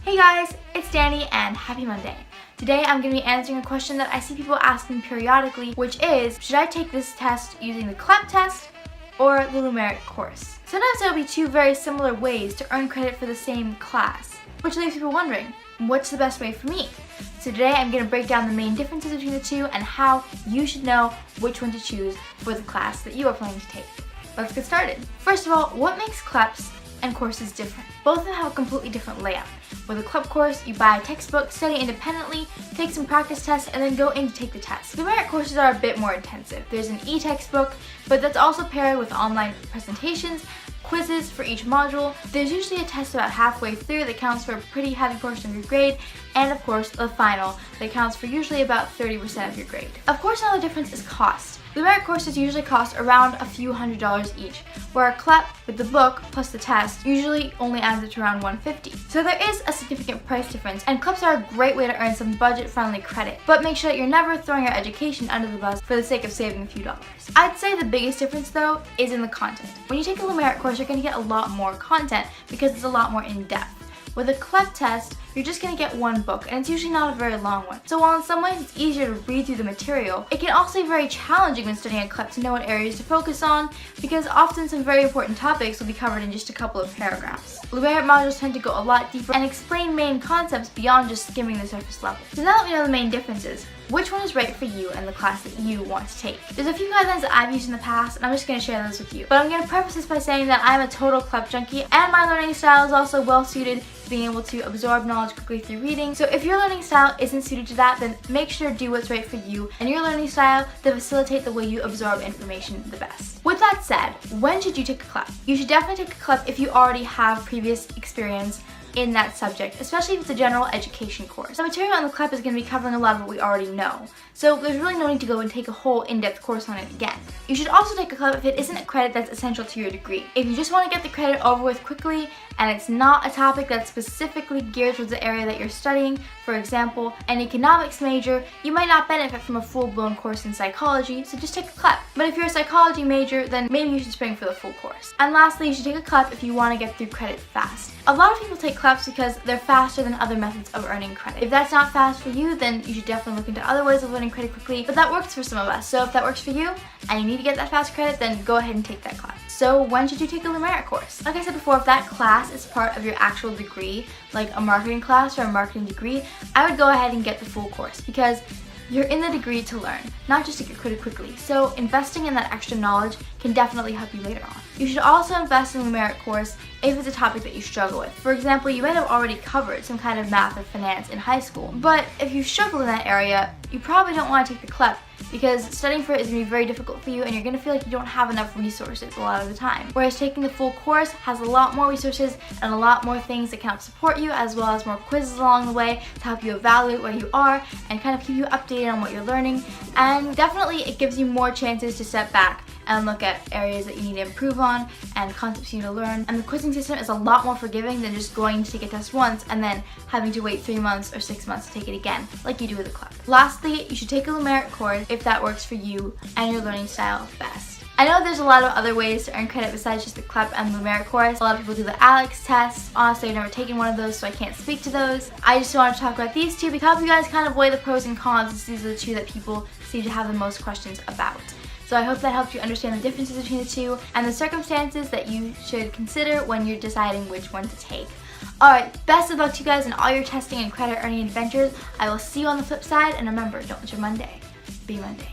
Hey guys, it's Danny and happy Monday. Today I'm going to be answering a question that I see people asking periodically, which is, should I take this test using the Cleps test or the numeric course? Sometimes there will be two very similar ways to earn credit for the same class, which leaves people wondering, what's the best way for me? So today I'm going to break down the main differences between the two and how you should know which one to choose for the class that you are planning to take. Let's get started. First of all, what makes Cleps and courses different? Both of them have a completely different layout. With a Cleps course, you buy a textbook, study independently, take some practice tests, and then go in to take the test. The numeric courses are a bit more intensive. There's an e-textbook, but that's also paired with online presentations, quizzes for each module. There's usually a test about halfway through that counts for a pretty heavy portion of your grade, and of course the final that counts for usually about 30% of your grade. Of course, another difference is cost. The numeric courses usually cost around a few $100s each, where a Cleps with the book plus the test usually only adds up to around $150. So there is a significant price difference, and Cleps are a great way to earn some budget-friendly credit, but make sure that you're never throwing your education under the bus for the sake of saving a few dollars. I'd say the biggest difference though is in the content. When you take a numeric course, you're going to get a lot more content because it's a lot more in-depth. With a Cleps test, you're just going to get one book, and it's usually not a very long one. So while in some ways it's easier to read through the material, it can also be very challenging when studying a Cleps to know what areas to focus on, because often some very important topics will be covered in just a couple of paragraphs. Numeric modules tend to go a lot deeper and explain main concepts beyond just skimming the surface level. So now that we know the main differences, which one is right for you and the class that you want to take? There's a few guidelines that I've used in the past, and I'm just going to share those with you. But I'm going to preface this by saying that I'm a total Cleps junkie, and my learning style is also well suited to being able to absorb knowledge quickly through reading. So if your learning style isn't suited to that, then make sure to do what's right for you and your learning style to facilitate the way you absorb information the best. With that said, when should you take a Cleps? You should definitely take a Cleps if you already have previous experience in that subject, especially if it's a general education course. The material on the Cleps is going to be covering a lot of what we already know, so there's really no need to go and take a whole in-depth course on it again. You should also take a Cleps if it isn't a credit that's essential to your degree. If you just want to get the credit over with quickly and it's not a topic that's specifically geared towards the area that you're studying, for example, an economics major, you might not benefit from a full-blown course in psychology, so just take a Cleps. But if you're a psychology major, then maybe you should spring for the full course. And lastly, you should take a Cleps if you want to get through credit fast. A lot of people take Cleps because they're faster than other methods of earning credit. If that's not fast for you, then you should definitely look into other ways of learning credit quickly, but that works for some of us. So if that works for you and you need to get that fast credit, then go ahead and take that class. So when should you take a numeric course? Like I said before, if that class is part of your actual degree, like a marketing class or a marketing degree, I would go ahead and get the full course because you're in the degree to learn, not just to get credit quickly. So investing in that extra knowledge can definitely help you later on. You should also invest in a numeric course if it's a topic that you struggle with. For example, you might have already covered some kind of math or finance in high school, but if you struggle in that area, you probably don't want to take the Cleps because studying for it is going to be very difficult for you and you're going to feel like you don't have enough resources a lot of the time. Whereas taking the full course has a lot more resources and a lot more things that can help support you, as well as more quizzes along the way to help you evaluate where you are and kind of keep you updated on what you're learning. And definitely it gives you more chances to step back and look at areas that you need to improve on and concepts you need to learn. And the quizzing system is a lot more forgiving than just going to take a test once and then having to wait 3 months or 6 months to take it again, like you do with a Cleps. Lastly, you should take a numeric course if that works for you and your learning style best. I know there's a lot of other ways to earn credit besides just the Cleps and the numeric course. A lot of people do the ALEX test. Honestly, I've never taken one of those, so I can't speak to those. I just want to talk about these two to help you guys kind of weigh the pros and cons, since these are the two that people seem to have the most questions about. So I hope that helped you understand the differences between the two and the circumstances that you should consider when you're deciding which one to take. Alright, best of luck to you guys in all your testing and credit earning adventures. I will see you on the flip side, and remember, don't let your Monday be Monday.